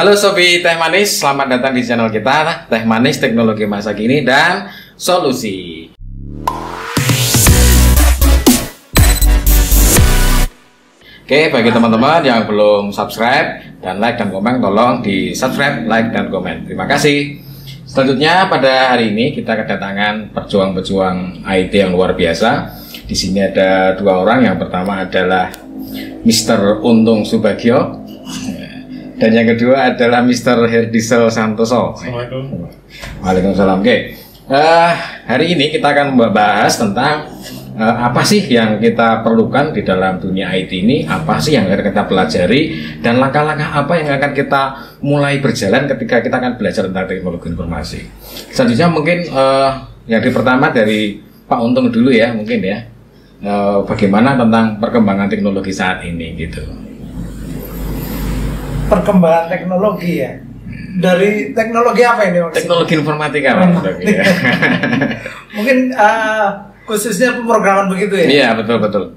Halo Sobi Teh Manis, selamat datang di channel kita Teh Manis Teknologi Masa Kini dan Solusi. Oke, bagi teman-teman yang belum subscribe dan like dan komen, tolong di subscribe, like dan komen. Terima kasih. Selanjutnya pada hari ini kita kedatangan pejuang-pejuang IT yang luar biasa. Di sini ada dua orang. Yang pertama adalah Mr. Untung Subagio. Dan yang kedua adalah Mr. Herdisel Santoso. Assalamualaikum. Waalaikumsalam. Oke. Hari ini kita akan membahas tentang apa sih yang kita perlukan di dalam dunia IT ini, apa sih yang akan kita pelajari, dan langkah-langkah apa yang akan kita mulai berjalan ketika kita akan belajar tentang teknologi informasi. Selanjutnya mungkin yang pertama dari Pak Untung dulu ya, mungkin ya. Bagaimana tentang perkembangan teknologi saat ini gitu. Perkembangan teknologi ya. Dari teknologi apa ini maksudnya? Teknologi informatika. Mungkin khususnya pemrograman begitu ya? Iya, betul.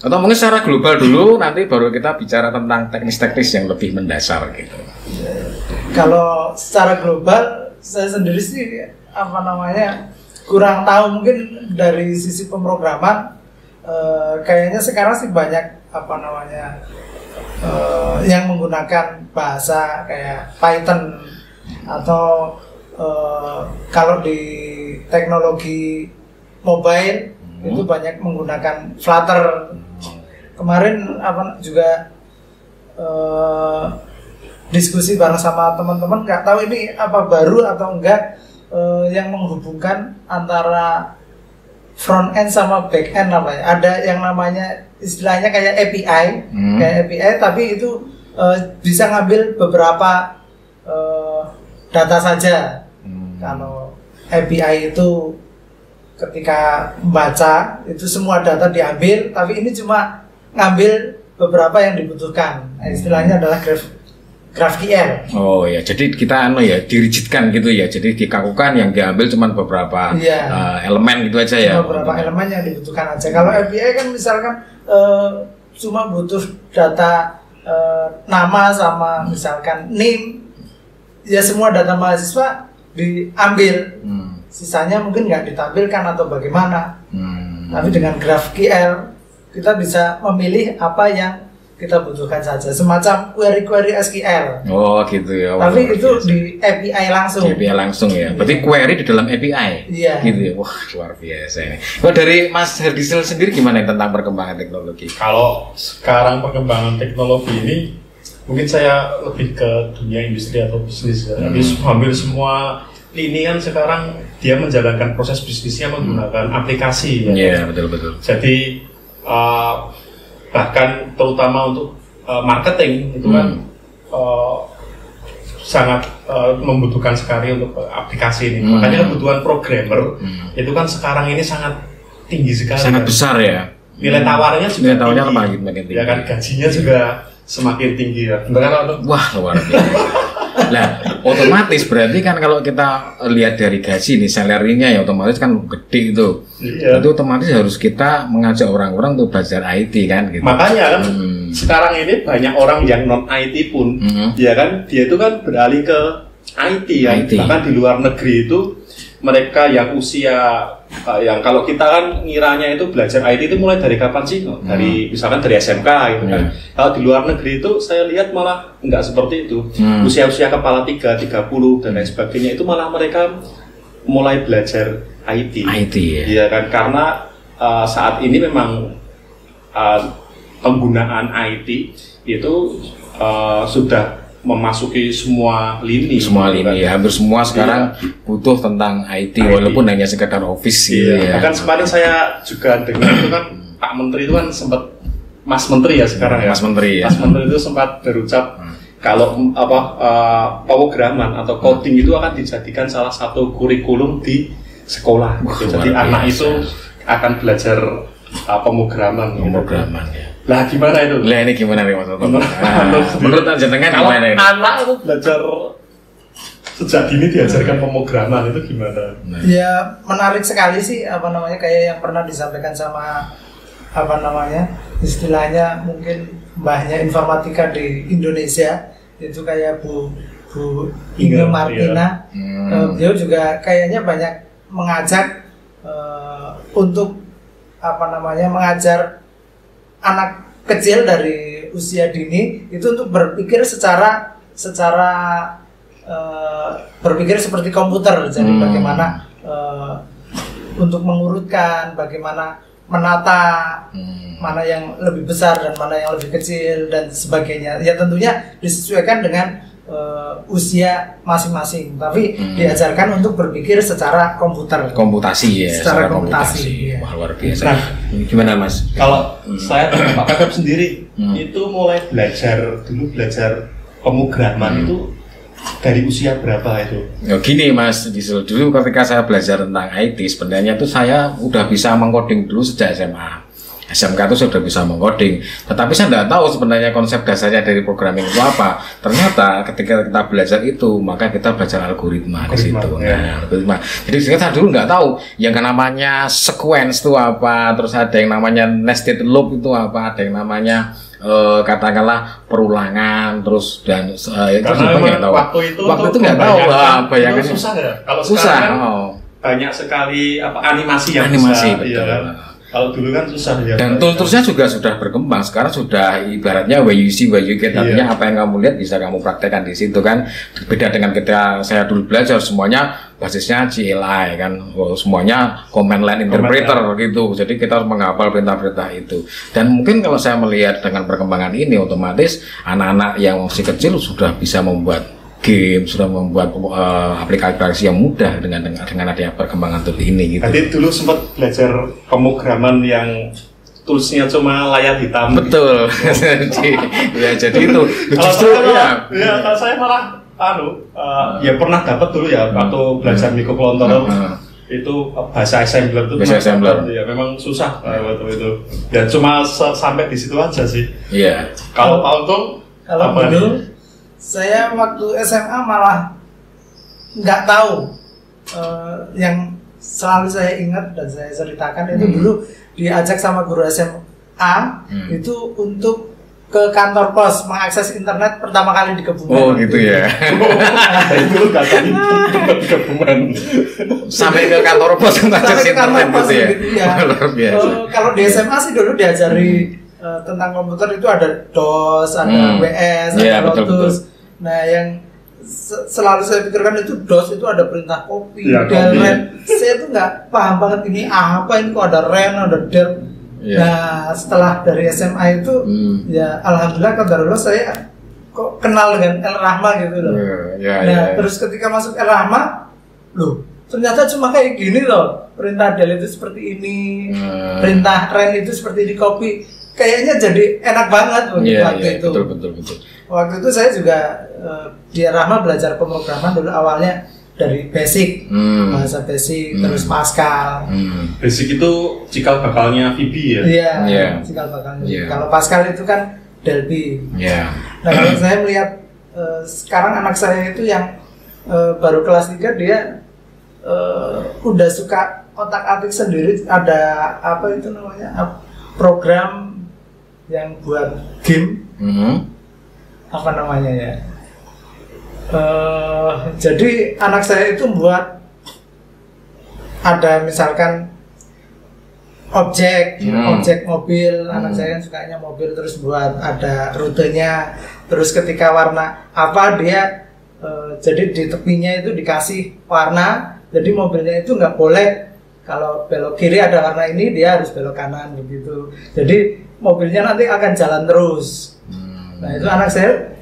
Atau mungkin secara global dulu, nanti baru kita bicara tentang teknis-teknis yang lebih mendasar gitu. Kalau secara global, saya sendiri sih kurang tahu. Mungkin dari sisi pemrograman, kayaknya sekarang sih banyak yang menggunakan bahasa kayak Python atau kalau di teknologi mobile itu banyak menggunakan Flutter. Kemarin juga diskusi bareng sama teman-teman, nggak tahu ini apa baru atau enggak, yang menghubungkan antara front end sama back end ada yang namanya istilahnya kayak API, tapi itu bisa ngambil beberapa data saja. Kalau API itu ketika membaca itu semua data diambil, tapi ini cuma ngambil beberapa yang dibutuhkan. Istilahnya adalah GraphQL. Oh ya, jadi kita dirigidkan gitu ya. Jadi dikakukan yang diambil cuma beberapa elemen gitu aja ya. Beberapa elemen yang dibutuhkan aja. Kalau API kan misalkan cuma butuh data nama sama misalkan name, ya semua data mahasiswa diambil. Sisanya mungkin nggak ditampilkan atau bagaimana. Tapi dengan GraphQL kita bisa memilih apa yang kita butuhkan saja, semacam query SQL. Oh gitu ya. Tapi itu di API langsung. Di API langsung ya. Berarti query di dalam API. Iya. Gitu ya. Wah luar biasa ini. Kalau dari Mas Herdisel sendiri gimana tentang perkembangan teknologi? Kalau sekarang perkembangan teknologi ini, mungkin saya lebih ke dunia industri atau bisnis. Tapi hampir semua lini kan sekarang dia menjalankan proses bisnisnya menggunakan aplikasi. Iya, betul. Jadi bahkan terutama untuk marketing itu kan sangat membutuhkan sekali untuk aplikasi ini. Makanya kebutuhan programmer itu kan sekarang ini sangat tinggi sekali. Sangat besar ya. Nilai tawarnya juga makin tinggi. Ya kan, gajinya juga semakin tinggi ya. Benar kan? Wah luar biasa. Nah, otomatis berarti kan kalau kita lihat dari gaji nih, salary-nya ya otomatis kan gede itu. Iya. Itu otomatis harus kita mengajak orang-orang untuk belajar IT kan gitu. Makanya kan sekarang ini banyak orang yang non IT pun, ya kan, dia itu kan beralih ke IT ya. Bahkan di luar negeri itu mereka yang usia yang kalau kita kan ngiranya itu belajar IT itu mulai dari kapan sih? Dari misalkan dari SMK gitu kan. Kalau di luar negeri itu saya lihat malah enggak seperti itu. Usia-usia kepala 30 dan lain sebagainya itu malah mereka mulai belajar IT ya. Iya kan, karena saat ini memang penggunaan IT itu sudah memasuki semua lini ya, hampir semua sekarang butuh tentang IT. Walaupun hanya sekedar office gitu ya. Bahkan kemarin saya juga dengar itu kan Pak Menteri itu kan sempat, Mas Menteri ya sekarang Mas Menteri itu sempat berucap kalau pemrograman atau coding itu akan dijadikan salah satu kurikulum di sekolah. Jadi anak itu akan belajar pemrograman ya. Lah gimana itu? Lah ini gimana nih Mas Toto? Menurut jenengan gimana ini? Anak itu belajar sejak dini diajarkan pemrograman itu gimana? Ya menarik sekali sih kayak yang pernah disampaikan sama istilahnya mungkin mbahnya informatika di Indonesia itu kayak Bu Inge Martina, beliau juga kayaknya banyak mengajak untuk mengajar anak kecil dari usia dini itu untuk berpikir secara berpikir seperti komputer. Jadi bagaimana untuk mengurutkan, bagaimana menata mana yang lebih besar dan mana yang lebih kecil dan sebagainya. Ya tentunya disesuaikan dengan usia masing-masing, tapi diajarkan untuk berpikir secara komputasi ya, secara komputasi. Ya. Wah, luar biasa. Nah, gimana Mas? Kalau saya dengan Pak Pepep sendiri itu mulai belajar pemrograman itu dari usia berapa itu? Ya, gini Mas, dulu ketika saya belajar tentang IT sebenarnya tuh saya udah bisa mengcoding dulu sejak SMA. SMK itu sudah bisa mengcoding, tetapi saya tidak tahu sebenarnya konsep dasarnya dari programming itu apa. Ternyata ketika kita belajar itu, maka kita belajar algoritma di situ. Ya. Nah, algoritma. Jadi kita dulu nggak tahu yang namanya sequence itu apa, terus ada yang namanya nested loop itu apa, ada yang namanya katakanlah perulangan, terus dan itu karena tahu. Waktu itu nggak tahu, bayangan susah ya. Kalau susah, sekarang banyak sekali animasi yang animasi, bisa, betul. Ya kan? Kalau dulu kan susah ya. Dan tool-toolsnya juga sudah berkembang. Sekarang sudah ibaratnya what you see, what you get. Artinya apa yang kamu lihat bisa kamu praktekkan di situ kan. Beda dengan ketika saya dulu belajar semuanya basisnya CLI kan. Semuanya command line interpreter gitu. Jadi kita harus menghafal perintah-perintah itu. Dan mungkin kalau saya melihat dengan perkembangan ini, otomatis anak-anak yang masih kecil sudah bisa membuat game, sudah membuat aplikasi yang mudah dengan adanya perkembangan tool ini gitu. Tadi dulu sempat belajar pemrograman yang toolsnya cuma layar hitam. Betul. jadi itu justru kalau saya malah ya pernah dapat dulu ya waktu belajar microcontroller itu bahasa assembler itu ya memang susah waktu itu. Ya cuma sampai di situ aja sih. Iya. Kalau Pak Untung dulu saya waktu SMA malah nggak tahu, yang selalu saya ingat dan saya ceritakan itu dulu diajak sama guru SMA itu untuk ke kantor pos mengakses internet pertama kali di Kebumen. Oh gitu ya. Itu katanya di Kebumen. Sampai ke kantor pos mengakses internet gitu ya. Luar biasa. Kalau di SMA sih dulu diajari tentang komputer itu ada DOS, ada WS, ada Lotus. Nah, yang selalu saya pikirkan itu DOS itu ada perintah copy, del ren. Saya tuh nggak paham banget ini apa ini kok ada ren, ada del. Nah, setelah dari SMA itu, ya alhamdulillah kadarullah saya kok kenal dengan El Rahma gitu loh. Terus ketika masuk El Rahma, loh ternyata cuma kayak gini loh. Perintah del itu seperti ini, perintah ren itu seperti di copy. Kayaknya jadi enak banget waktu itu. Betul. Waktu itu saya juga di Rahma belajar pemrograman dulu awalnya dari basic, bahasa basic, terus Pascal. Basic itu cikal bakalnya VB ya? Iya, cikal bakalnya. Kalau Pascal itu kan Delphi. Nah kalau saya melihat sekarang anak saya itu yang baru kelas 3 dia udah suka otak-atik sendiri, ada apa itu namanya program yang buat game. Apa namanya ya? Jadi anak saya itu buat ada misalkan objek mobil, anak saya kan sukanya mobil, terus buat ada rutenya, terus ketika warna apa dia jadi di tepinya itu dikasih warna, jadi mobilnya itu nggak boleh kalau belok kiri ada warna ini dia harus belok kanan begitu, jadi mobilnya nanti akan jalan terus. Nah itu anak saya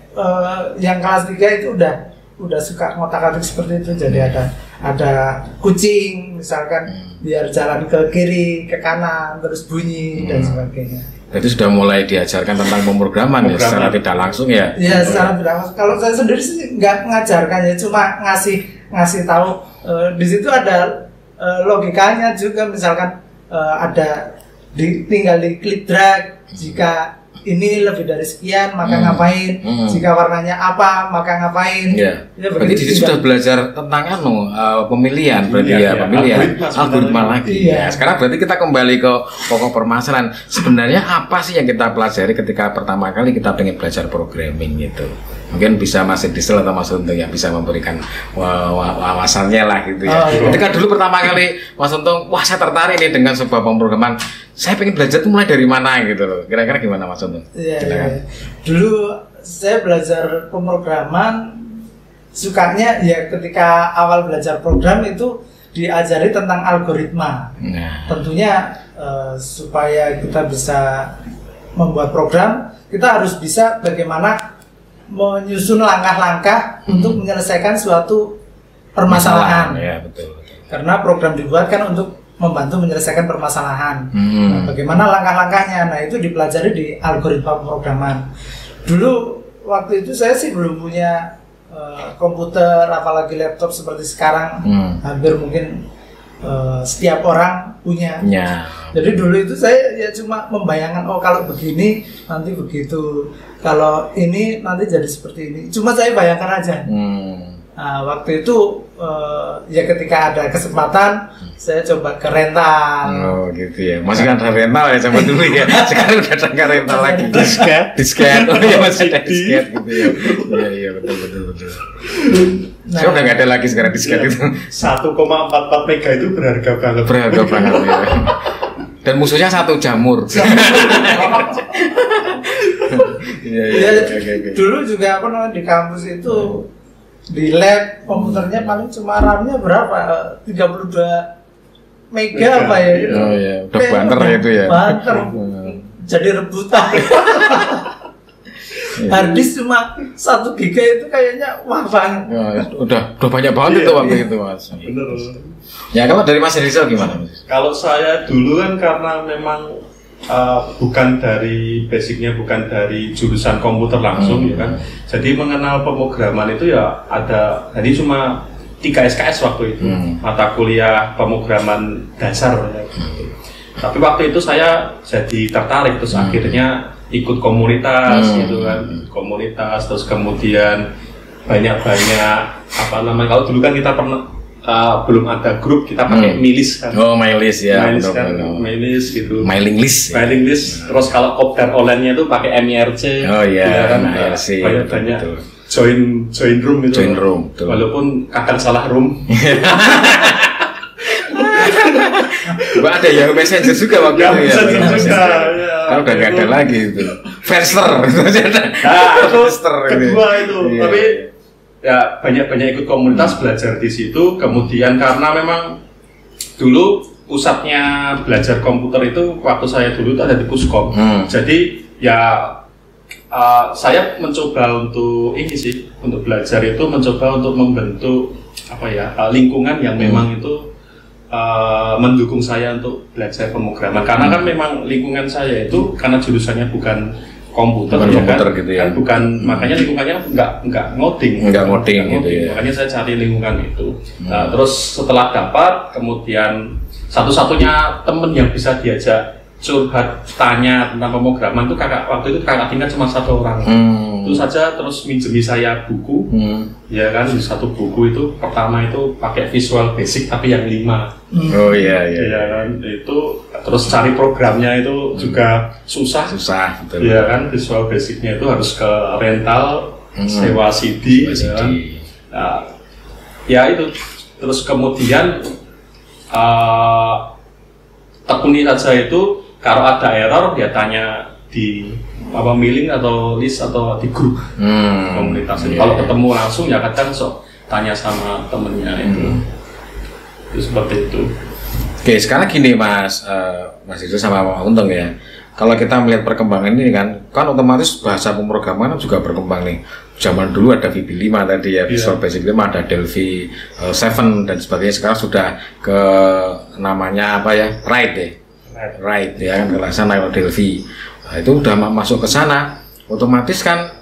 yang kelas 3 itu udah suka ngotak-atik seperti itu. Jadi ada kucing misalkan biar jalan ke kiri, ke kanan, terus bunyi dan sebagainya. Jadi sudah mulai diajarkan tentang pemrograman ya secara tidak langsung ya? Iya secara tidak langsung. Kalau saya sendiri sih nggak mengajarkan ya, cuma ngasih tahu. Di situ ada logikanya juga, misalkan ada tinggal di klik drag, jika ini lebih dari sekian maka ngapain, jika warnanya apa maka ngapain. Berarti di sudah belajar tentang pemilihan, berarti pemilihan algoritma lagi. Sekarang berarti kita kembali ke pokok permasalahan. Sebenarnya apa sih yang kita pelajari ketika pertama kali kita pengen belajar programming itu? Mungkin bisa Mas Diesel atau Mas Untung yang bisa memberikan wawasannya lah gitu ya. Ketika dulu pertama kali Mas Untung, wah saya tertarik nih dengan sebuah pemrograman, saya pengen belajar tuh mulai dari mana gitu loh. Kira-kira gimana Mas Untung? Iya. Dulu saya belajar pemrograman, sukanya ya ketika awal belajar program itu diajari tentang algoritma. Tentunya supaya kita bisa membuat program, kita harus bisa bagaimana menyusun langkah-langkah untuk menyelesaikan suatu permasalahan. Ya, betul. Karena program dibuat kan untuk membantu menyelesaikan permasalahan. Nah, bagaimana langkah-langkahnya? Nah, itu dipelajari di algoritma pemrograman. Dulu waktu itu saya sih belum punya komputer, apalagi laptop seperti sekarang. Hampir mungkin setiap orang punya. Jadi dulu itu saya ya cuma membayangkan, oh kalau begini nanti begitu, kalau ini nanti jadi seperti ini. Cuma saya bayangkan aja. Nah, waktu itu ya ketika ada kesempatan saya coba ke rental. Oh gitu ya. Masih kan ada rental ya sama dulu ya. Sekarang udah ada rental lagi. Disket. Oh ya masih ada disket gitu ya. Iya betul. Saya udah nggak ada lagi sekarang disket itu. 1,44 mega itu berharga banget. Ya. Dan musuhnya satu jamur. Dulu juga apa namanya di kampus itu di lab komputernya paling cuma RAM-nya berapa? 32 mega apa ya? Oh iya, udah banter ya itu ya. Banter. Jadi rebutan. Harddisk cuma 1 giga itu kayaknya wah banget. Udah banyak banget itu waktu itu Mas. Bener. Ya kalau dari Mas Rizal gimana Mas? Kalau saya dulu kan karena memang bukan dari basicnya, bukan dari jurusan komputer langsung ya kan. Jadi mengenal pemrograman itu ya ada, jadi cuma 3 SKS waktu itu, mata kuliah pemrograman dasar ya. Tapi waktu itu saya jadi tertarik, terus akhirnya ikut komunitas gitu kan, komunitas, terus kemudian banyak-banyak apa namanya, kalau dulu kan kita pernah belum ada grup, kita pakai milis kan. Oh, milis ya. Milis gitu. Mailing list. Terus kalau kopdar online-nya itu pakai MIRC. Oh iya, kan, MIRC. Banyak join room itu. Join room. Walaupun kadang salah room. Ada ya Messenger juga waktu itu ya. Messenger juga. Kalau udah nggak ada lagi itu. Friendster. Nah, itu kedua itu. Tapi ya banyak ikut komunitas, belajar di situ. Kemudian karena memang dulu pusatnya belajar komputer itu waktu saya dulu itu ada di Puskom. Jadi ya saya mencoba untuk ini sih, untuk belajar itu mencoba untuk membentuk apa ya, lingkungan yang memang itu mendukung saya untuk belajar pemrograman. Karena kan memang lingkungan saya itu karena jurusannya bukan komputer, gitu ya. Kan bukan, makanya lingkungannya nggak ngoding gitu ya. Makanya saya cari lingkungan itu. Nah, terus setelah dapat, kemudian satu-satunya temen yang bisa diajak curhat, tanya tentang pemrograman itu waktu itu kakak tingkat cuma 1 orang. Itu saja, terus minjemi saya buku, ya kan, satu buku itu pertama itu pakai Visual Basic tapi yang 5. Oh iya. Ya kan, itu terus cari programnya itu juga susah betul. Ya kan, Visual Basicnya itu harus ke rental, sewa CD. Ya kan? Nah, ya itu, terus kemudian tekuni saja itu. Kalau ada error dia tanya di mailing atau list atau di grup komunitas itu. Kalau ketemu langsung ya kadang tanya sama temennya itu seperti itu. Oke, sekarang gini Mas itu sama Pak Untung ya. Kalau kita melihat perkembangan ini kan otomatis bahasa pemrograman juga berkembang nih. Zaman dulu ada VB5 tadi ya, Visual Basic 5, ada Delphi 7 dan sebagainya. Sekarang sudah ke namanya apa ya, Right ya kan, ke sana Delphi. Nah, itu udah masuk ke sana, otomatis kan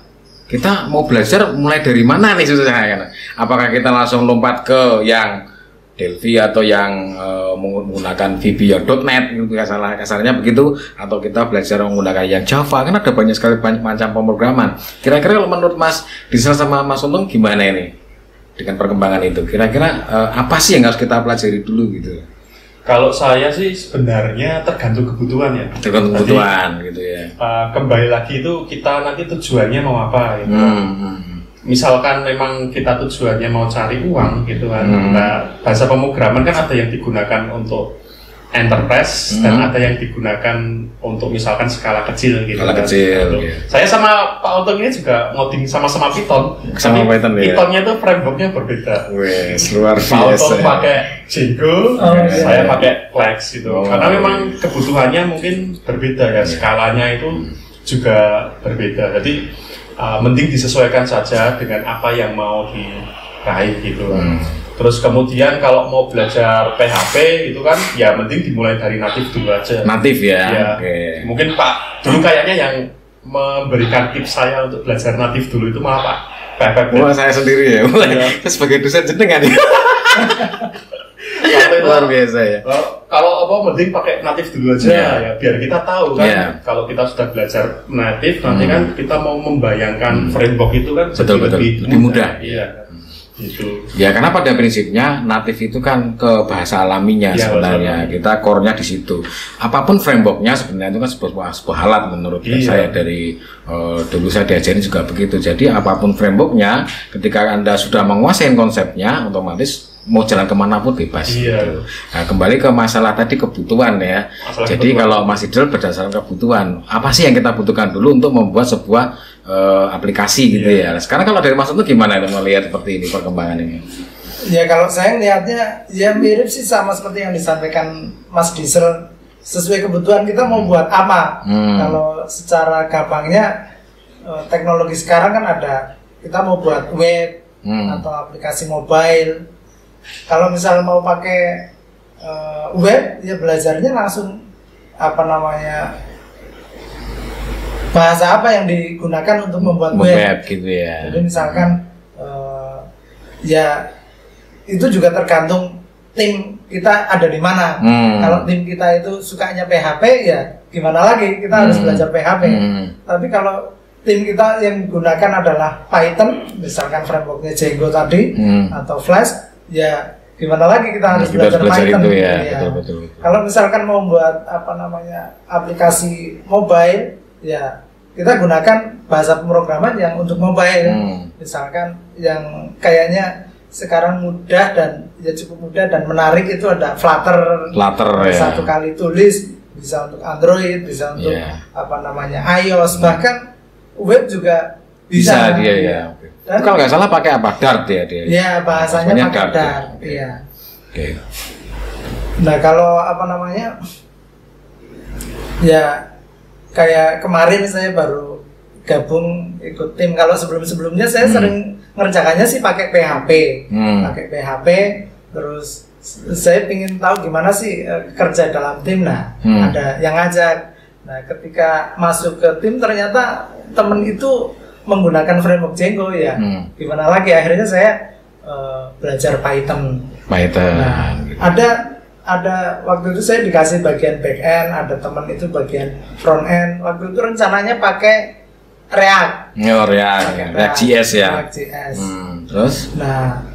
kita mau belajar mulai dari mana nih susahnya kan? Apakah kita langsung lompat ke yang Delphi atau yang menggunakan VB.NET gitu, kasarnya begitu, atau kita belajar menggunakan yang Java? Kan ada banyak sekali macam pemrograman. Kira-kira menurut Mas Diesel sama Mas Untung gimana ini dengan perkembangan itu? Kira-kira apa sih yang harus kita pelajari dulu gitu? Kalau saya sih sebenarnya tergantung kebutuhan ya. Tergantung kebutuhan gitu ya. Kembali lagi itu kita nanti tujuannya mau apa gitu. misalkan memang kita tujuannya mau cari uang gitu kan, nah bahasa pemrograman kan ada yang digunakan untuk enterprise dan ada yang digunakan untuk misalkan skala kecil gitu. Skala kan. kecil. Iya. Saya sama Pak Otong ini juga ngoding sama-sama Python. Sama Python ya. Pythonnya itu frameworknya berbeda. Wes, luar Pak biasa. Otong pakai Django, saya pakai Flex gitu. Karena memang kebutuhannya mungkin berbeda ya, skalanya itu juga berbeda. Jadi mending disesuaikan saja dengan apa yang mau diraih gitu. Terus kemudian kalau mau belajar PHP itu kan ya mending dimulai dari natif dulu aja. Natif ya. Ya. Okay. Mungkin Pak dulu kayaknya yang memberikan tips saya untuk belajar natif dulu itu malah Pak PHP. Wah, saya sendiri ya. Saya sebagai dosen jenengan ya. Luar biasa ya. Kalau apa mending pakai natif dulu aja ya biar kita tahu kan kalau kita sudah belajar natif nanti kan kita mau membayangkan framework itu kan lebih mudah. Iya. Gitu. Ya karena pada prinsipnya natif itu kan ke bahasa alaminya sebenarnya betul. Kita core-nya di situ. Apapun frameworknya sebenarnya itu kan sebuah alat menurut saya dari dulu saya diajarin juga begitu. Jadi apapun frameworknya ketika Anda sudah menguasai konsepnya otomatis mau jalan kemana pun bebas. Gitu. Nah, kembali ke masalah tadi kebutuhan ya. Jadi kalau Mas Idril berdasarkan kebutuhan, apa sih yang kita butuhkan dulu untuk membuat sebuah aplikasi gitu ya. Sekarang kalau dari Mas itu gimana melihat seperti ini perkembangan ini? Ya kalau saya lihatnya ya mirip sih sama seperti yang disampaikan Mas Diesel. Sesuai kebutuhan kita mau buat apa. Kalau secara gampangnya teknologi sekarang kan ada kita mau buat web atau aplikasi mobile. Kalau misalnya mau pakai web ya belajarnya langsung apa namanya bahasa apa yang digunakan untuk membuat web gitu ya. Jadi misalkan ya itu juga tergantung tim kita ada di mana. Kalau tim kita itu sukanya PHP ya gimana lagi kita harus belajar PHP. Tapi kalau tim kita yang gunakan adalah Python, misalkan frameworknya Django tadi atau Flash, ya gimana lagi kita harus belajar Python. Itu ya. Betul. Kalau misalkan mau membuat apa namanya aplikasi mobile, ya kita gunakan bahasa pemrograman yang untuk mobile. Misalkan yang kayaknya sekarang mudah dan ya cukup mudah dan menarik itu ada Flutter ya. Satu kali tulis bisa untuk Android, bisa untuk apa namanya iOS, bahkan web juga bisa dia ya. Dan kalau nggak salah pakai apa? Dart ya dia. Ya bahasanya pakai Dart. Iya. Oke. Nah kalau apa namanya ya kayak kemarin saya baru gabung ikut tim. Kalau sebelum-sebelumnya saya sering ngerjakannya sih pakai PHP, terus saya ingin tahu gimana sih kerja dalam tim. Nah ada yang ngajak. Nah ketika masuk ke tim ternyata temen itu menggunakan framework Django ya. Gimana lagi akhirnya saya belajar Python. Nah, ada waktu itu saya dikasih bagian back end, ada teman itu bagian front end. Waktu itu rencananya pakai React. React.js ya. React.js. Terus? Nah,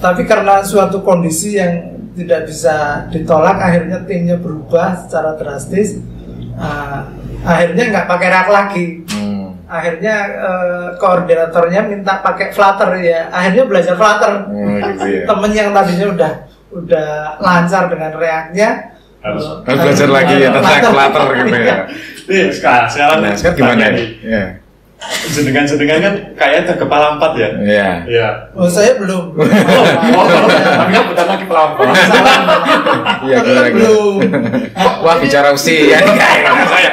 tapi karena suatu kondisi yang tidak bisa ditolak, akhirnya timnya berubah secara drastis. Akhirnya nggak pakai React lagi. Akhirnya koordinatornya minta pakai Flutter ya. Akhirnya belajar Flutter. Gitu ya. Temen yang tadinya udah lancar dengan React-nya harus belajar lagi ya tentang Flutter gitu ya. Nih sekarang gimana nih? Ya. Jenengan kan kayaknya kepala 4 ya? Iya. Oh saya belum. Tapi kan bukan lagi pelampat. Iya belum. Wah bicara usia nih saya.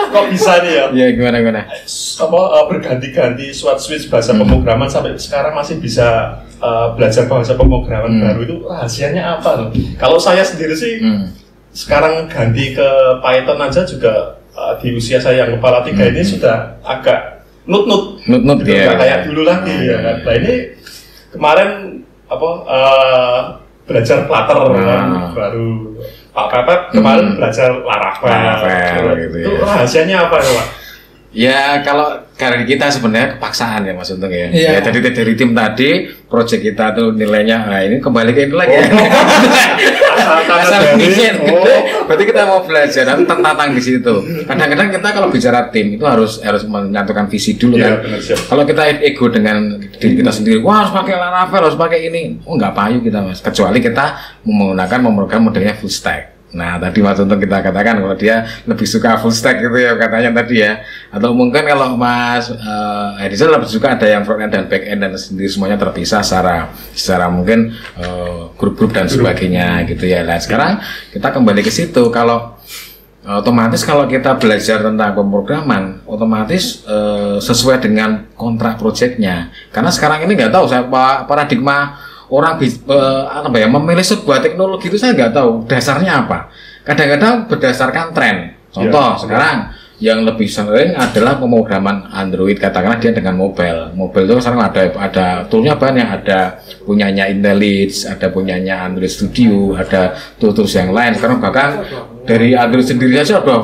Kok bisa nih ya? Iya gimana? Berganti-ganti switch bahasa pemrograman sampai sekarang masih bisa belajar bahasa pemrograman baru itu rahasianya apa loh? Kalau saya sendiri sih sekarang ganti ke Python aja juga di usia saya yang kepala 3 ini sudah agak nut gitu, ya. Kayak dulu lagi ya kan. Nah ini kemarin belajar Flutter kan baru Pak Pepet kemarin belajar Laravel gitu ya. Itu rahasianya apa ya Pak? Ya kalau dari kita sebenarnya kepaksaan ya Mas Untung ya. Ya dari tim tadi, proyek kita tuh nilainya, nah ini kembali ke ini lagi ya. asal bikin. Berarti kita mau belajar dan tentang di situ. Kadang-kadang kita kalau bicara tim itu harus menyatukan visi dulu kan. Kalau kita ego dengan diri kita sendiri, wah harus pakai Laravel, harus pakai ini, nggak payu kita mas. Kecuali kita menggunakan memprogram modelnya full stack. Nah tadi Mas Untung kita katakan kalau dia lebih suka full stack gitu ya katanya tadi ya. Atau mungkin kalau Mas Edison lebih suka ada yang front end dan back end dan sendiri semuanya terpisah secara mungkin grup-grup dan sebagainya gitu ya. Nah sekarang kita kembali ke situ. Kalau otomatis kalau kita belajar tentang pemrograman otomatis sesuai dengan kontrak proyeknya. Karena sekarang ini nggak tahu saya paradigma orang memilih sebuah teknologi itu saya nggak tahu dasarnya apa. Kadang-kadang berdasarkan tren. Contoh sekarang yang lebih sering adalah pemrograman Android, katakanlah dia dengan mobile itu sekarang ada toolnya banyak, ada punyanya IntelliJ, ada punyanya Android Studio, ada tools yang lain. Sekarang bahkan dari Android sendiri saja ada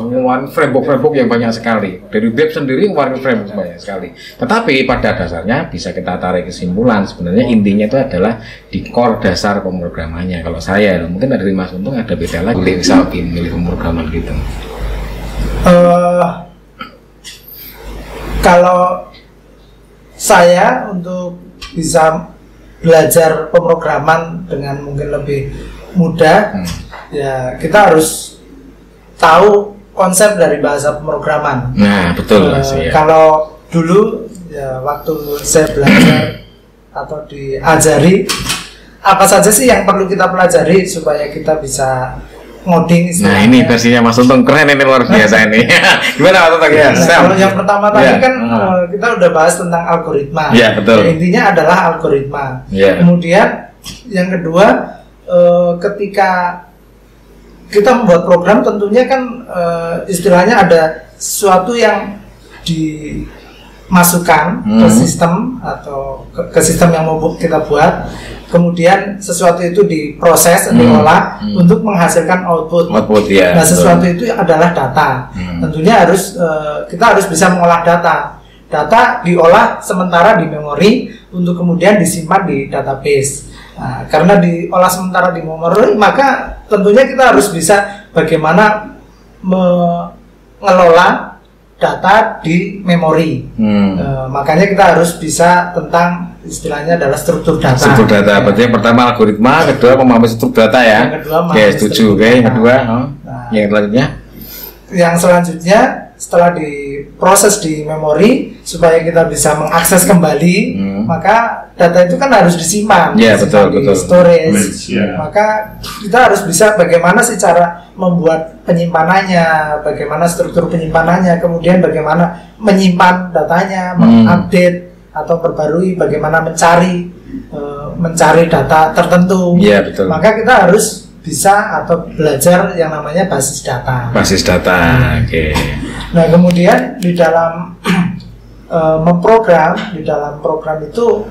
framework yang banyak sekali, dari web sendiri ngeluarin framework banyak sekali. Tetapi pada dasarnya bisa kita tarik kesimpulan sebenarnya intinya itu adalah di core dasar pemrogramannya. Kalau saya mungkin dari Mas Untung ada beda lagi, misal milih pemrograman gitu. Kalau saya untuk bisa belajar pemrograman dengan mungkin lebih mudah, ya kita harus tahu konsep dari bahasa pemrograman. Nah betul Mas. Kalau dulu ya waktu saya belajar atau diajari apa saja sih yang perlu kita pelajari supaya kita bisa ngoding istilahnya. Nah ini versinya Mas Untung keren ini, luar biasa ini. Gimana Mas Untung ya? Kalau yang pertama tadi kan kita udah bahas tentang algoritma. Iya betul. Intinya adalah algoritma. Kemudian yang kedua ketika kita membuat program tentunya kan istilahnya ada sesuatu yang dimasukkan ke sistem atau ke sistem yang mau kita buat. Kemudian sesuatu itu diproses, diolah untuk menghasilkan output. Ya, nah, sesuatu itu adalah data. Tentunya kita harus bisa mengolah data. Data diolah sementara di memori untuk kemudian disimpan di database. Nah, karena diolah sementara di memori, maka tentunya kita harus bisa bagaimana mengelola data di memori. Makanya kita harus bisa tentang istilahnya adalah struktur data. Struktur data. Berarti yang pertama algoritma, kedua memahami struktur data ya. Yang kedua setuju. Yang kedua, yang selanjutnya. Yang selanjutnya setelah diproses di memori supaya kita bisa mengakses kembali, maka data itu kan harus disimpan. Iya betul. Storage. Maka kita harus bisa bagaimana sih cara membuat penyimpanannya, bagaimana struktur penyimpanannya, kemudian bagaimana menyimpan datanya, mengupdate atau perbarui, bagaimana mencari data tertentu. Iya betul. Maka kita harus bisa atau belajar yang namanya basis data. Basis data, oke. Nah kemudian di dalam memprogram, di dalam program itu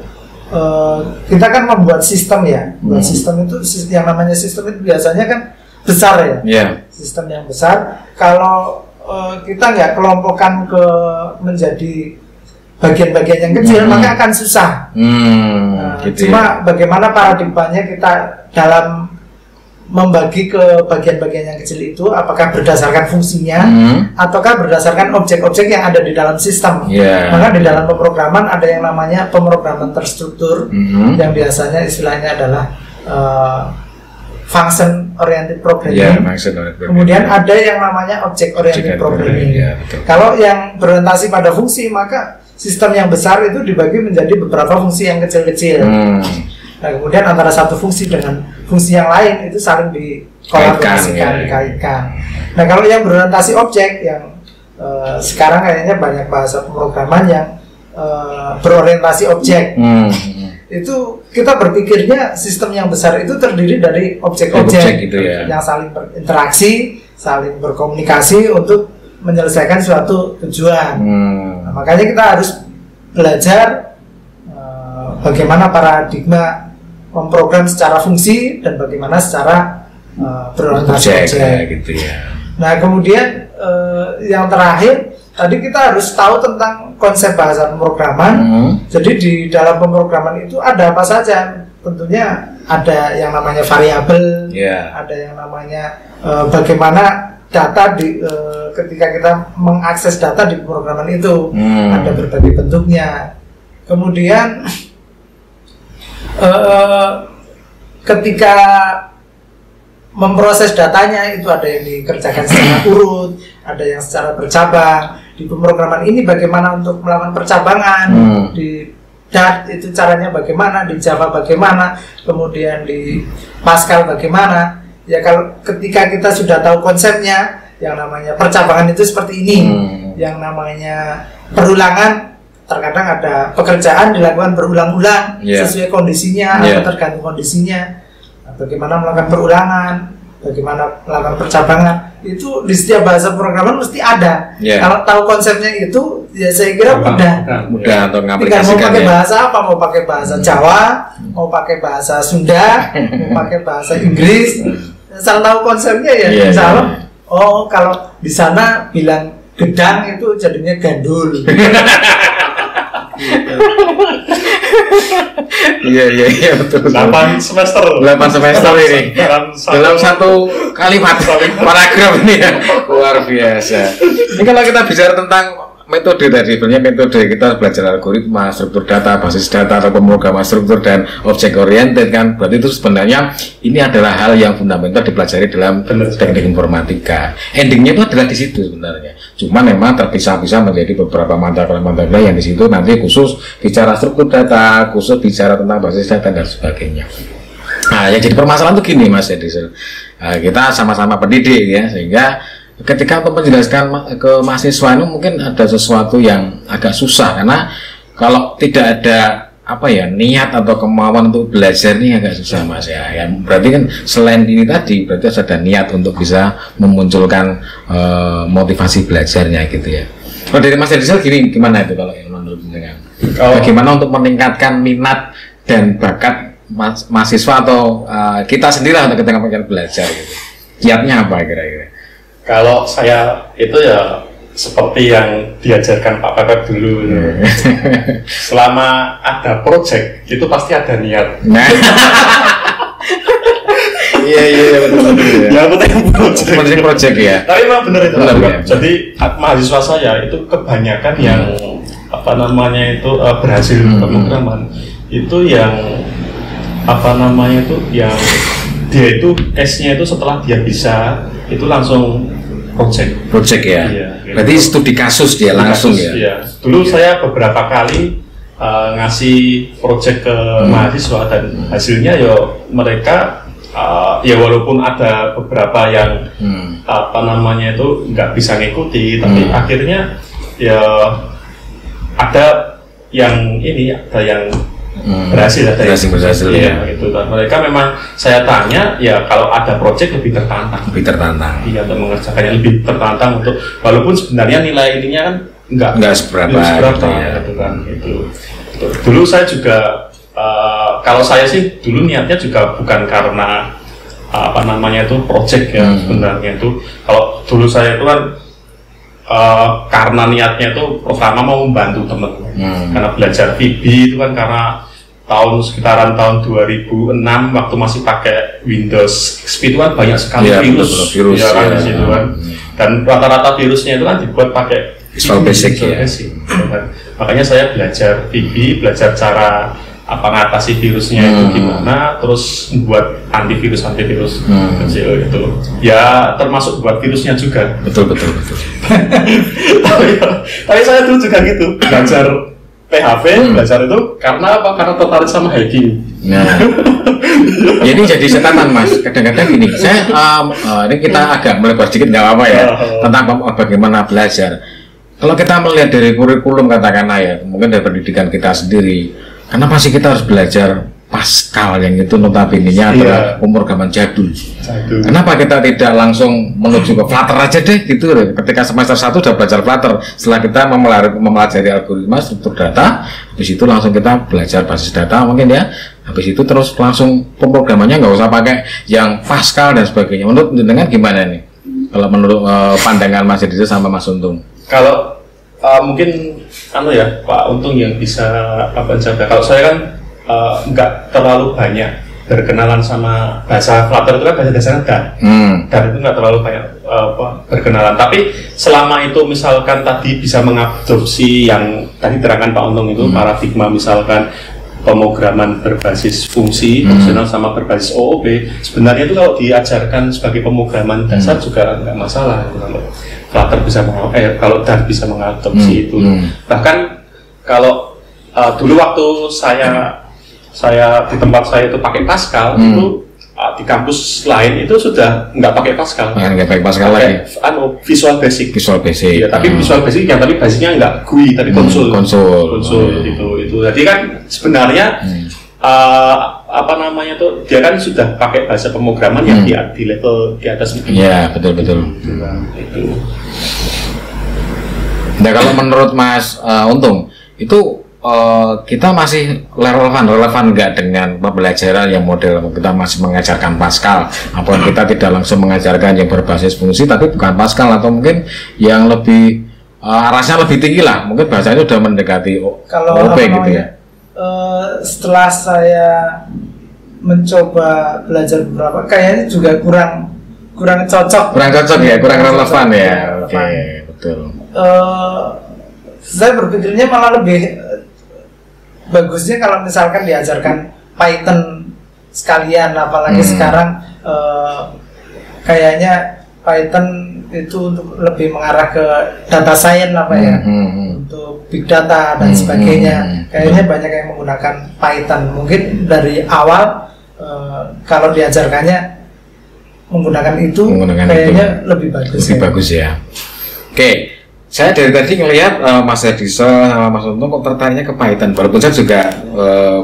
kita kan membuat sistem ya. Membuat sistem itu yang namanya sistem itu biasanya kan besar ya. Sistem yang besar. Kalau kita nggak kelompokkan menjadi bagian-bagian yang kecil, maka akan susah. Gitu cuma bagaimana paradigmanya kita dalam membagi ke bagian-bagian yang kecil itu, apakah berdasarkan fungsinya ataukah berdasarkan objek-objek yang ada di dalam sistem. Maka di dalam pemrograman ada yang namanya pemrograman terstruktur, yang biasanya istilahnya adalah function oriented programming. Kemudian ada yang namanya object oriented programming. Kalau yang berorientasi pada fungsi, maka sistem yang besar itu dibagi menjadi beberapa fungsi yang kecil-kecil. Nah, kemudian antara satu fungsi dengan fungsi yang lain itu saling dikolaborasikan, dikaitkan. Nah, kalau yang berorientasi objek yang sekarang kayaknya banyak bahasa pemrograman yang berorientasi objek. Itu kita berpikirnya sistem yang besar itu terdiri dari objek-objek gitu yang saling berinteraksi, saling berkomunikasi untuk menyelesaikan suatu tujuan. Nah, makanya kita harus belajar bagaimana paradigma memprogram secara fungsi dan bagaimana secara berorientasi objek gitu ya. Nah kemudian yang terakhir tadi kita harus tahu tentang konsep bahasa pemrograman. Jadi di dalam pemrograman itu ada apa saja. tentunya ada yang namanya variabel, ada yang namanya bagaimana data ketika kita mengakses data di pemrograman itu, ada berbagai bentuknya. Kemudian ketika memproses datanya itu ada yang dikerjakan secara urut, ada yang secara bercabang. Di pemrograman ini bagaimana untuk melakukan percabangan, di Dart itu caranya bagaimana, di Java bagaimana, kemudian di Pascal bagaimana. Ya kalau ketika kita sudah tahu konsepnya, yang namanya percabangan itu seperti ini, yang namanya perulangan, terkadang ada pekerjaan dilakukan berulang-ulang sesuai kondisinya atau tergantung kondisinya. Nah, bagaimana melakukan perulangan, bagaimana melakukan percabangan, itu di setiap bahasa pemrograman mesti ada. Kalau tahu konsepnya itu, ya saya kira mudah untuk mengaplikasikan. Mau pakai bahasa apa? Mau pakai bahasa Jawa, mau pakai bahasa Sunda, mau pakai bahasa Inggris, asal tahu konsepnya ya. Misalnya, oh kalau di sana bilang gedang itu jadinya gandul. Iya betul. 8 semester ini dalam satu kalimat paragraf ini ya, luar biasa. Ini kalau kita bicara tentang metode tadi, sebenarnya metode kita belajar algoritma, struktur data, basis data, atau pemrograman struktur dan objek oriented kan, berarti itu sebenarnya ini adalah hal yang fundamental dipelajari dalam teknik informatika. Endingnya itu adalah di situ sebenarnya. Cuma memang terpisah-pisah menjadi beberapa mata kuliah yang di situ nanti khusus bicara struktur data, khusus bicara tentang basis data dan sebagainya. Nah, yang jadi permasalahan itu gini Mas Edison, kita sama-sama pendidik ya, sehingga ketika untuk menjelaskan ke mahasiswa itu mungkin ada sesuatu yang agak susah, karena kalau tidak ada niat atau kemauan untuk belajar ini agak susah Mas ya. Berarti kan selain ini tadi berarti harus ada niat untuk bisa memunculkan motivasi belajarnya gitu ya. Kalau dari Mas Edison gimana itu kalau yang menurut dengan bagaimana untuk meningkatkan minat dan bakat mahasiswa atau kita sendiri untuk ketika belajar gitu. Kiatnya apa kira-kira? Kalau saya itu ya seperti yang diajarkan Pak Pepep dulu, selama ada project itu pasti ada niat. Iya betul. Ya penting project ya. Tapi memang benar itu. Jadi mahasiswa saya itu kebanyakan yang berhasil pemrograman itu yang yang dia itu case-nya itu setelah dia bisa itu langsung project ya. Gitu. Berarti studi kasus dia langsung ya. Iya. Dulu saya beberapa kali ngasih project ke mahasiswa dan hasilnya mereka ya walaupun ada beberapa yang itu nggak bisa ngikuti, tapi akhirnya ya ada yang berhasil, ya. Gitu. Dan mereka memang saya tanya ya kalau ada project lebih tertantang. Iya, untuk mengerjakannya lebih tertantang untuk walaupun sebenarnya nilai ininya kan enggak seberapa ya, gitu kan. Itu. Dulu saya juga kalau saya sih dulu niatnya juga bukan karena project ya, sebenarnya itu kalau dulu saya itu kan karena niatnya itu pertama mau membantu teman-teman karena belajar VB itu kan karena sekitaran tahun 2006 waktu masih pakai Windows XP itu kan banyak sekali virus ya kan di situ kan, dan rata-rata virusnya itu kan dibuat pakai Visual Basic ya. Makanya saya belajar VB, belajar cara ngatasi virusnya itu gimana, terus buat antivirus kecil itu ya, termasuk buat virusnya juga. Betul. tapi saya dulu juga gitu belajar PHP, belajar itu karena apa? Karena tertarik sama hacking. Nah, ini jadi catatan Mas. Kadang-kadang gini, saya ini kita agak melebar sedikit nggak apa-apa ya tentang bagaimana belajar. Kalau kita melihat dari kurikulum katakanlah ya, mungkin dari pendidikan kita sendiri, kenapa sih kita harus belajar Pascal yang itu notabene-nya adalah pemrograman jadul. Kenapa kita tidak langsung menuju ke Flutter aja deh gitu? Ketika semester 1 udah belajar Flutter, setelah kita mempelajari algoritma struktur data, habis itu langsung kita belajar basis data mungkin ya. Habis itu terus langsung pemrogramannya nggak usah pakai yang Pascal dan sebagainya. Menurut dengan gimana nih? Kalau menurut pandangan Mas Edison sama Mas Untung? Kalau mungkin ya Pak Untung yang bisa jaga. Kalau saya kan nggak terlalu banyak berkenalan sama bahasa Flutter itu kan bahasa dasarnya Dart. Dart itu nggak terlalu banyak berkenalan. Tapi selama itu misalkan tadi bisa mengadopsi yang tadi terangkan Pak Untung itu paradigma misalkan pemrograman berbasis fungsi fungsional sama berbasis OOP, sebenarnya itu kalau diajarkan sebagai pemrograman dasar juga nggak masalah kalau Flutter bisa kalau Dart bisa mengadopsi itu. Bahkan kalau dulu waktu saya di tempat saya itu pakai Pascal, itu di kampus lain itu sudah nggak pakai Pascal. Nggak pakai Pascal lagi. Visual Basic. Visual Basic. Ya, tapi Visual Basic yang tapi basicnya nggak GUI, tapi konsol. Itu. Jadi kan sebenarnya apa namanya tuh dia kan sudah pakai bahasa pemrograman yang di level di atas. Iya, betul. Itu. Nah, kalau menurut Mas Untung itu kita masih relevan nggak dengan pembelajaran yang model kita masih mengajarkan Pascal, apapun kita tidak langsung mengajarkan yang berbasis fungsi tapi bukan Pascal, atau mungkin yang lebih arahnya lebih tinggi lah, mungkin bahasanya sudah mendekati OOP gitu ya. Setelah saya mencoba belajar beberapa, kayaknya juga kurang cocok ya, kurang relevan ya. Oke, betul. Saya berpikirnya malah lebih bagusnya kalau misalkan diajarkan Python sekalian, apalagi sekarang kayaknya Python itu untuk lebih mengarah ke data science untuk big data dan sebagainya. Kayaknya banyak yang menggunakan Python. Mungkin dari awal kalau diajarkannya menggunakan itu kayaknya lebih bagus. Lebih bagus ya. Oke. Saya dari tadi ngelihat Mas Edison sama Mas Untung kok tertariknya ke Python, walaupun saya juga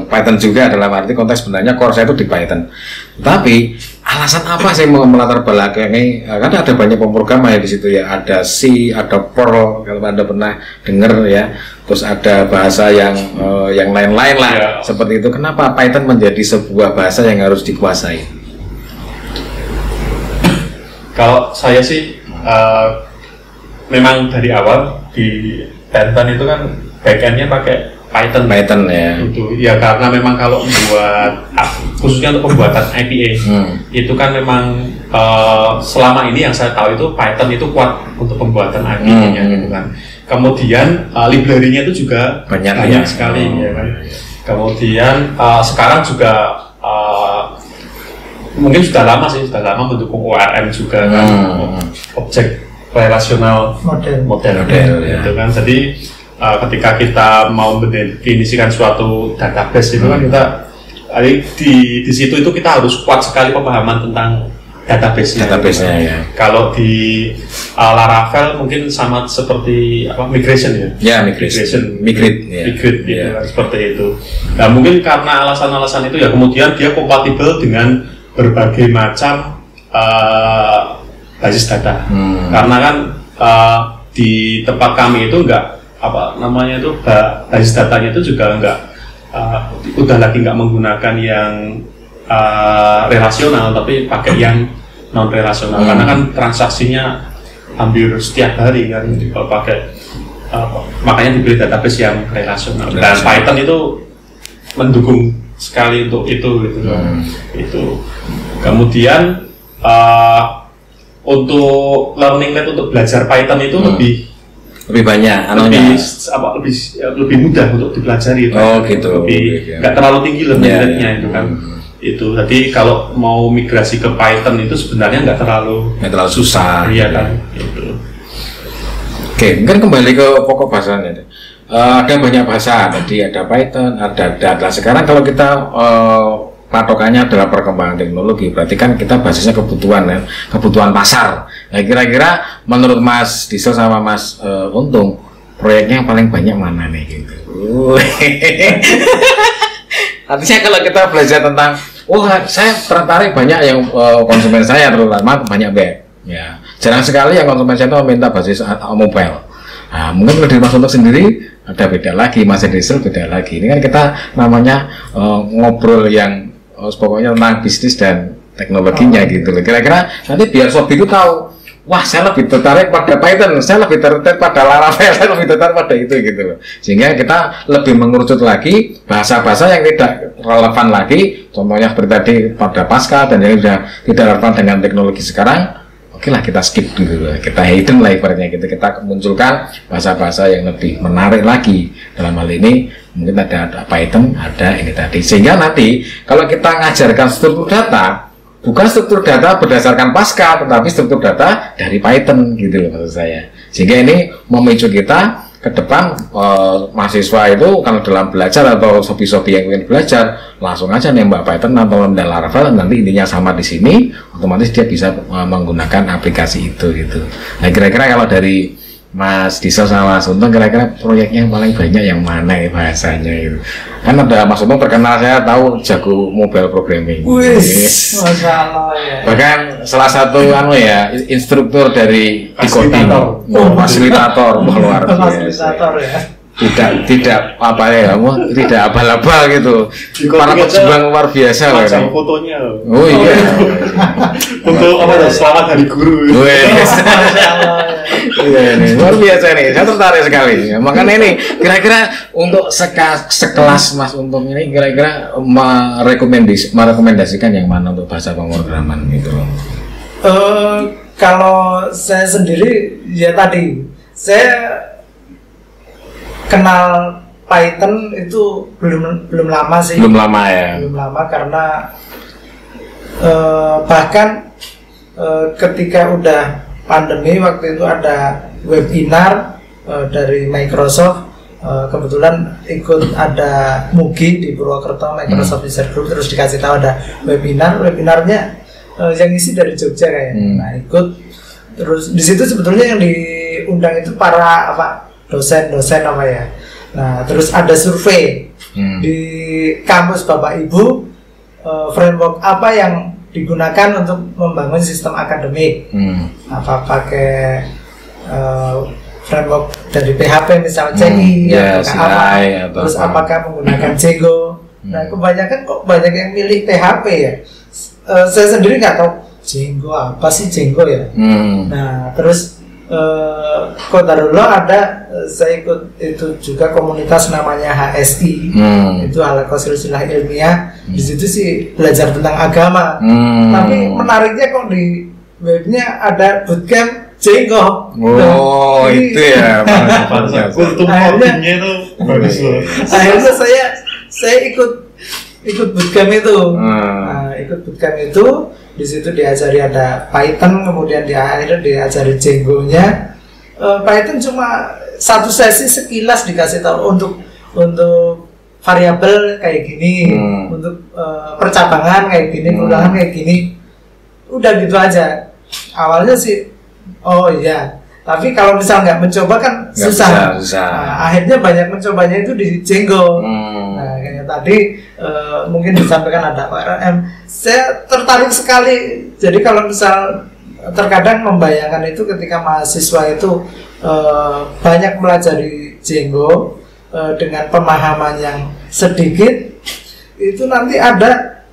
Python juga dalam arti konteks sebenarnya core saya itu di Python. Tapi alasan apa sih mau melatar belakangi? Karena ada banyak pemrograman ya di situ ya, ada C, ada Perl kalau Anda pernah dengar ya, terus ada bahasa yang lain-lain lah seperti itu. Kenapa Python menjadi sebuah bahasa yang harus dikuasai? Kalau saya sih memang dari awal di Python itu kan backendnya pakai Python ya. Itu ya karena memang kalau buat khususnya untuk pembuatan IPA itu kan memang selama ini yang saya tahu itu Python itu kuat untuk pembuatan IPA-nya gitu kan. Kemudian library-nya itu juga banyak sekali ya kan. Kemudian sekarang juga mungkin sudah lama mendukung ORM juga kan, objek relasional model ya. Itu kan. Jadi ketika kita mau mendefinisikan suatu database itu kan kita di situ itu kita harus kuat sekali pemahaman tentang database-nya ya. Kalau di Laravel mungkin sama seperti migration ya. Migrate gitu kan, seperti itu. Nah, mungkin karena alasan-alasan itu ya kemudian dia kompatibel dengan berbagai macam basis data. Karena kan di tempat kami itu basis datanya itu juga udah lagi nggak menggunakan yang relasional tapi pakai yang non relasional karena kan transaksinya hampir setiap hari kan kalau pakai makanya dibeli database yang relasional. Dan Python itu mendukung sekali untuk itu gitu itu. Kemudian untuk learning rate untuk belajar Python itu lebih banyak, lebih mudah untuk dipelajari. Gitu. Nggak terlalu tinggi learning rate-nya itu kan. Itu jadi kalau mau migrasi ke Python itu sebenarnya nggak terlalu susah. Iya kan. Itu. Oke, mungkin kembali ke pokok bahasanya. Ada banyak bahasa, tadi ada Python, ada data. Sekarang kalau kita patokannya adalah perkembangan teknologi, berarti kan kita basisnya kebutuhan pasar. Nah, kira-kira menurut Mas Diesel sama Mas Untung, proyeknya yang paling banyak mana nih gitu? Artinya kalau kita belajar tentang, saya tertarik banyak yang konsumen saya terutama banyak web. Ya, jarang sekali yang konsumen saya itu meminta basis mobile. Nah, mungkin kalau dari Mas Untung sendiri ada beda lagi, Mas Diesel beda lagi. Ini kan kita namanya ngobrol yang pokoknya tentang bisnis dan teknologinya gitu loh. Kira-kira nanti biar sob itu tahu, wah saya lebih tertarik pada Python, saya lebih tertarik pada Laravel, saya lebih tertarik pada itu gitu loh. Sehingga kita lebih mengerucut lagi bahasa-bahasa yang tidak relevan lagi, contohnya seperti tadi pada Pascal dan yang sudah tidak relevan dengan teknologi sekarang. Oke lah kita skip dulu, kita hidden lah ibaratnya gitu. Kita munculkan bahasa-bahasa yang lebih menarik lagi. Dalam hal ini mungkin ada Python, ada ini tadi. Sehingga nanti kalau kita ngajarkan struktur data, bukan struktur data berdasarkan Pascal, tetapi struktur data dari Python gitu loh maksud saya. Sehingga ini memicu kita ke depan mahasiswa itu kalau dalam belajar atau sobi-sobi yang ingin belajar langsung aja nembak Python atau Laravel, nanti intinya sama di sini, otomatis dia bisa menggunakan aplikasi itu gitu. Nah kira-kira kalau dari Mas Diesel sama Mas Untung, kira-kira proyeknya yang paling banyak yang mana ya bahasanya itu? Kan ada Mas Untung terkenal, saya tahu jago mobile programming. Wis, Masya Allah ya. Bahkan salah satu instruktur dari coding, fasilitator, luar biasa. Fasilitator ya. Tidak apa ya, tidak abal-abal gitu. Para pejuang luar biasa loh. Macam fotonya. Oh iya. Foto apa? Selamat hari guru. Iya ini luar biasa nih, saya tertarik sekali. Makanya ini kira-kira untuk sekelas Mas Untung ini kira-kira merekomendasikan yang mana untuk bahasa pemrograman gitu? Kalau saya sendiri ya tadi saya kenal Python itu belum lama sih. Belum lama ya. Belum lama karena bahkan ketika udah pandemi waktu itu ada webinar dari Microsoft, kebetulan ikut ada Mugi di Purwokerto, Microsoft User Group, terus dikasih tahu ada webinarnya yang isi dari Jogja kayaknya. Nah ikut, terus di situ sebetulnya yang diundang itu para dosen-dosen apa ya. Nah terus ada survei di kampus Bapak Ibu, framework apa yang digunakan untuk membangun sistem akademik. Apa pakai framework dari PHP misalnya CI atau apa, terus apakah menggunakan Django. Nah kebanyakan kok banyak yang milih PHP ya. Saya sendiri nggak tahu Django apa sih Django ya. Nah terus Kodarullah ada, saya ikut itu juga komunitas namanya HSI, itu Halaqah Silsilah Ilmiah. Di situ sih belajar tentang agama. Tapi menariknya kok di webnya ada bootcamp Django. Oh itu ya. Kultum codingnya itu bagus loh. Akhirnya saya ikut bootcamp itu. Nah, ikut bootcamp itu, di situ diajari ada Python, kemudian akhirnya diajari Django-nya. Python cuma satu sesi sekilas dikasih tahu untuk variabel kayak gini, untuk percabangan kayak gini, ulangan kayak gini. Udah gitu aja. Awalnya sih, oh iya. Tapi kalau misal nggak mencoba kan susah. Nah, akhirnya banyak mencobanya itu di Django. Nah, kayak tadi mungkin disampaikan ada ORM. Saya tertarik sekali. Jadi kalau misal terkadang membayangkan itu ketika mahasiswa itu banyak melajari Django dengan pemahaman yang sedikit, itu nanti ada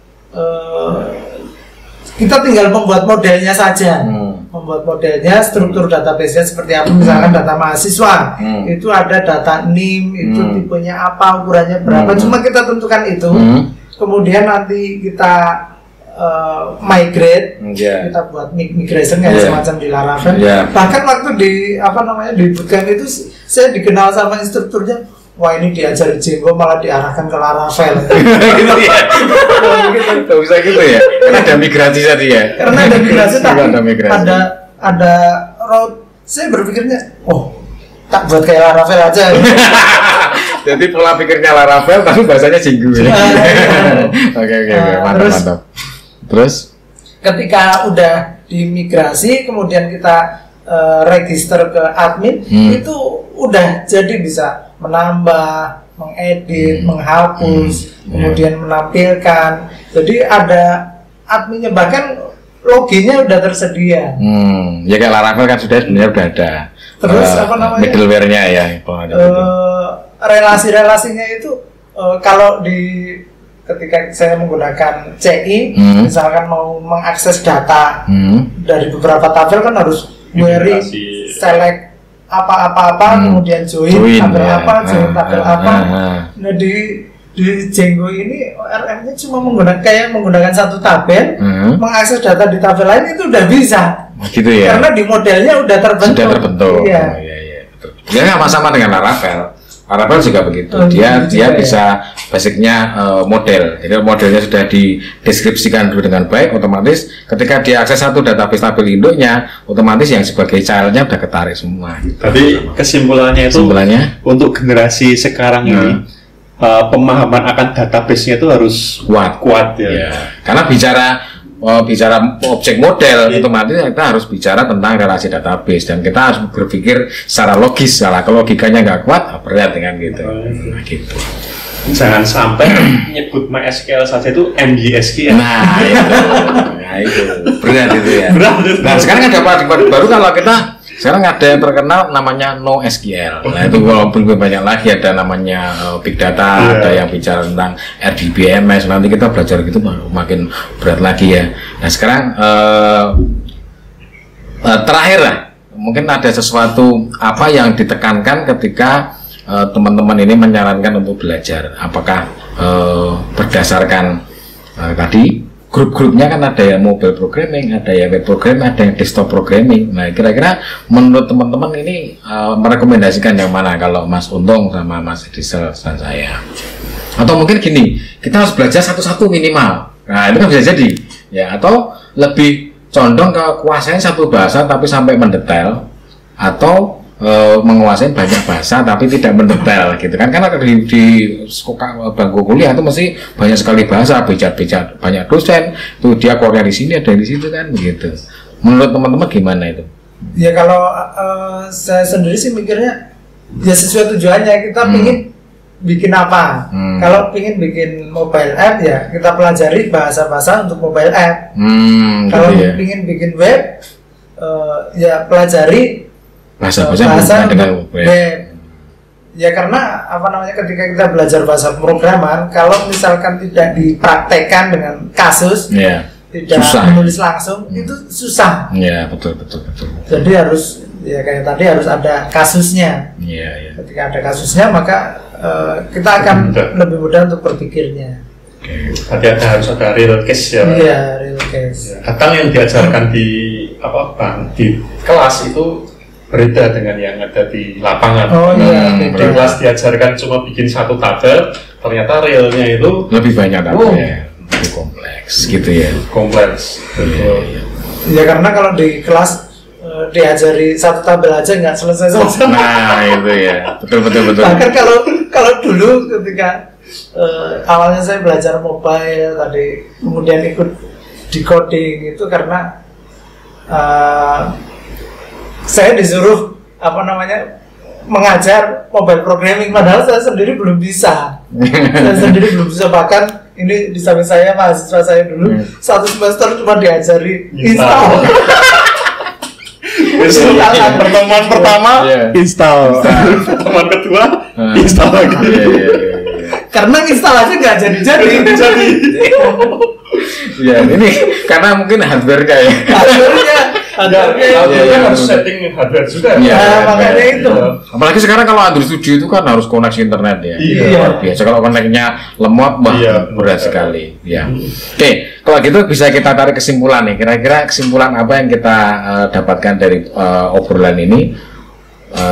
kita tinggal membuat modelnya saja. Membuat modelnya, struktur database-nya seperti apa, misalkan data mahasiswa, itu ada data NIM, itu tipenya apa, ukurannya berapa, cuma kita tentukan itu, kemudian nanti kita migrate, kita buat migration kayak semacam di Laravel. Bahkan waktu di di bootcamp itu saya dikenal sama instrukturnya, wah ini diajar Django malah diarahkan ke Laravel. Gitu ya. Gak bisa gitu ya. Karena ada migrasi tadi ya. Karena ada migrasi tadi. Ada route. Saya berpikirnya, oh tak buat kayak Laravel aja. Jadi pola pikirnya Laravel tapi bahasanya Django. Oke, mantap. Terus ketika udah dimigrasi, kemudian kita register ke admin, itu udah jadi bisa menambah, mengedit, menghapus, kemudian menampilkan. Jadi ada adminnya, bahkan loginnya udah tersedia. Ya kayak Laravel kan sebenarnya udah ada. Terus middleware-nya ya. Relasi-relasinya itu kalau ketika saya menggunakan CI, misalkan mau mengakses data dari beberapa tabel kan harus query, select apa-apa, kemudian join tabel apa, join tabel apa. Nah di Django ini ORM-nya cuma menggunakan satu tabel, mengakses data di tabel lain itu udah bisa. Gitu ya. Karena di modelnya udah terbentuk. Sudah terbentuk. Iya. Betul. Dia sama-sama dengan Laravel. Laravel juga begitu. Dia bisa basicnya model. Jadi modelnya sudah dideskripsikan dulu dengan baik, otomatis ketika dia akses satu database tabel induknya, otomatis yang sebagai childnya udah ketarik semua. Tapi kesimpulannya itu untuk generasi sekarang ini pemahaman akan database-nya itu harus kuat ya. Karena bicara objek model, otomatis kita harus bicara tentang relasi database dan kita harus berpikir secara logis. Kalau logikanya nggak kuat, berat dengan gitu. Gitu. Jangan sampai nyebut MySQL saja itu MySQL. Nah itu berat itu ya. Nah sekarang ada paradigma baru kalau kita sekarang ada yang terkenal namanya NoSQL. Nah itu walaupun banyak lagi ada namanya big data, ada yang bicara tentang RDBMS. Nanti kita belajar gitu makin berat lagi ya. Nah sekarang terakhir lah, mungkin ada sesuatu apa yang ditekankan ketika teman-teman ini menyarankan untuk belajar. Apakah berdasarkan tadi grup-grupnya kan ada yang mobile programming, ada yang web programming, ada yang desktop programming. Nah kira-kira menurut teman-teman ini merekomendasikan yang mana kalau Mas Untung sama Mas Diesel dan saya? Atau mungkin gini, kita harus belajar satu-satu minimal. Nah itu kan bisa jadi ya, atau lebih condong ke kuasain satu bahasa tapi sampai mendetail, atau menguasai banyak bahasa tapi tidak mendetail gitu kan, karena di bangku kuliah itu mesti banyak sekali bahasa, bicara banyak dosen tuh, dia keluarnya di sini ada di situ kan begitu. Menurut teman-teman gimana itu? Ya kalau saya sendiri sih mikirnya ya sesuai tujuannya, kita pingin bikin apa. Kalau pingin bikin mobile app ya kita pelajari bahasa-bahasa untuk mobile app. Kalau pingin bikin web ya pelajari bahasa dengan web. Ya karena apa namanya, ketika kita belajar bahasa pemrograman, kalau misalkan tidak dipraktekkan dengan kasus, tidak susah. Menulis langsung itu susah. Ya betul. Jadi harus ya kayak tadi harus ada kasusnya. Ketika ada kasusnya maka kita akan lebih mudah untuk berpikirnya. Hati-hati, harus ada real case ya. Iya, real case. Kadang yang diajarkan di di kelas itu berbeda dengan yang ada di lapangan. Di kelas diajarkan cuma bikin satu tabel, ternyata realnya itu lebih banyak tabelnya, lebih kompleks gitu ya. Kompleks. Ya karena kalau di kelas diajari satu tabel aja nggak selesai. Nah itu ya, betul. Bahkan kalau dulu ketika awalnya saya belajar mobile tadi, kemudian ikut decoding itu karena saya disuruh mengajar mobile programming, padahal saya sendiri belum bisa. Bahkan ini di samping saya mahasiswa saya dulu satu semester cuma diajari install. Pertemuan pertama install. Pertemuan kedua install lagi. Karena instalasi nggak jadi. Ya ini karena mungkin hardware-nya ya. Hardware-nya harus setting hardware juga. Ya makanya itu. Apalagi sekarang kalau Android Studio itu kan harus koneksi internet ya. Luar biasa. Kalau koneknya lemot, berat sekali. Ya. Oke, kalau gitu bisa kita tarik kesimpulan nih. Kira-kira kesimpulan apa yang kita dapatkan dari obrolan ini?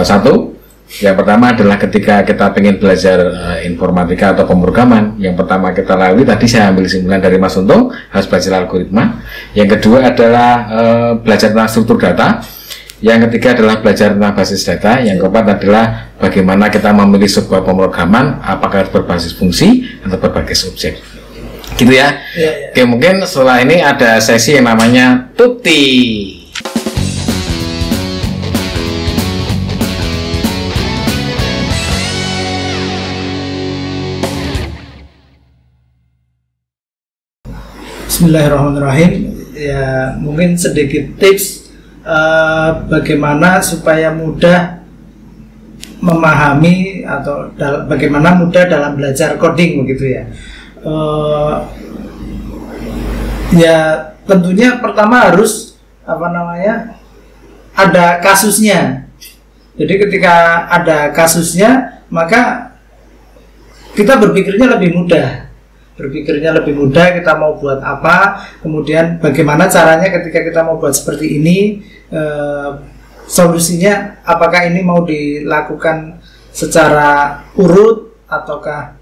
Satu, yang pertama adalah ketika kita ingin belajar informatika atau pemrograman, yang pertama kita lalui tadi saya ambil kesimpulan dari Mas Untung, harus belajar algoritma. Yang kedua adalah belajar tentang struktur data. Yang ketiga adalah belajar tentang basis data. Yang keempat adalah bagaimana kita memilih sebuah pemrograman, apakah berbasis fungsi atau berbasis objek. Gitu ya. Oke, mungkin setelah ini ada sesi yang namanya Tuti. Bismillahirrahmanirrahim. Ya mungkin sedikit tips bagaimana supaya mudah memahami atau bagaimana mudah dalam belajar coding begitu ya. Ya tentunya pertama harus ada kasusnya. Jadi ketika ada kasusnya, maka kita berpikirnya lebih mudah. Kita mau buat apa, kemudian bagaimana caranya ketika kita mau buat seperti ini, solusinya apakah ini mau dilakukan secara urut ataukah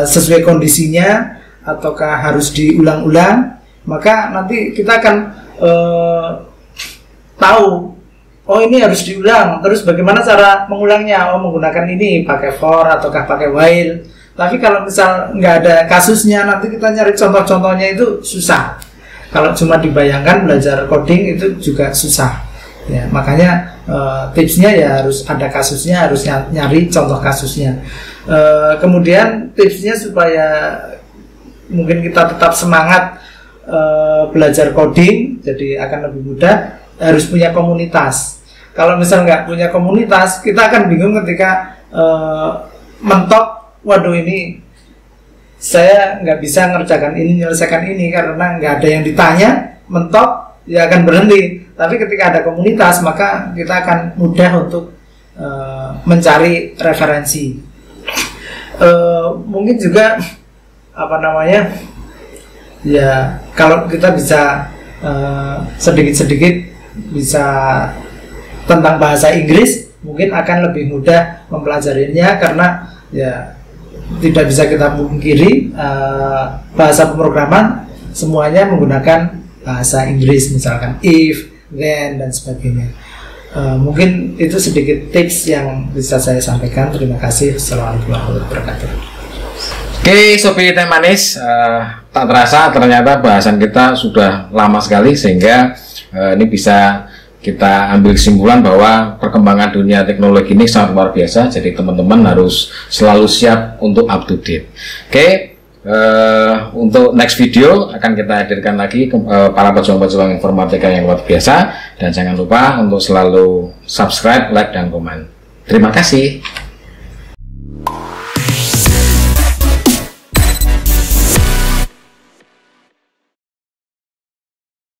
sesuai kondisinya ataukah harus diulang-ulang. Maka nanti kita akan tahu, oh ini harus diulang, terus bagaimana cara mengulangnya, oh menggunakan ini, pakai for ataukah pakai while. Tapi kalau misal nggak ada kasusnya, nanti kita nyari contoh-contohnya itu susah. Kalau cuma dibayangkan belajar coding itu juga susah. Ya, makanya tipsnya ya harus ada kasusnya, harus nyari contoh kasusnya. Kemudian tipsnya supaya mungkin kita tetap semangat belajar coding, jadi akan lebih mudah, harus punya komunitas. Kalau misal nggak punya komunitas, kita akan bingung ketika mentok. Waduh, ini saya nggak bisa ngerjakan ini, menyelesaikan ini karena nggak ada yang ditanya, mentok, ya akan berhenti. Tapi ketika ada komunitas, maka kita akan mudah untuk mencari referensi. Mungkin juga ya kalau kita bisa sedikit-sedikit bisa tentang bahasa Inggris, mungkin akan lebih mudah mempelajarinya karena ya tidak bisa kita pungkiri bahasa pemrograman semuanya menggunakan bahasa Inggris, misalkan if, then, dan sebagainya. Mungkin itu sedikit tips yang bisa saya sampaikan. Terima kasih. Assalamualaikum warahmatullahi wabarakatuh. Oke, Sobi Teh Manis, tak terasa ternyata bahasan kita sudah lama sekali sehingga ini bisa kita ambil kesimpulan bahwa perkembangan dunia teknologi ini sangat luar biasa. Jadi teman-teman harus selalu siap untuk up to date. Oke, untuk next video akan kita hadirkan lagi para pejuang-pejuang informatika yang luar biasa. Dan jangan lupa untuk selalu subscribe, like, dan komen. Terima kasih.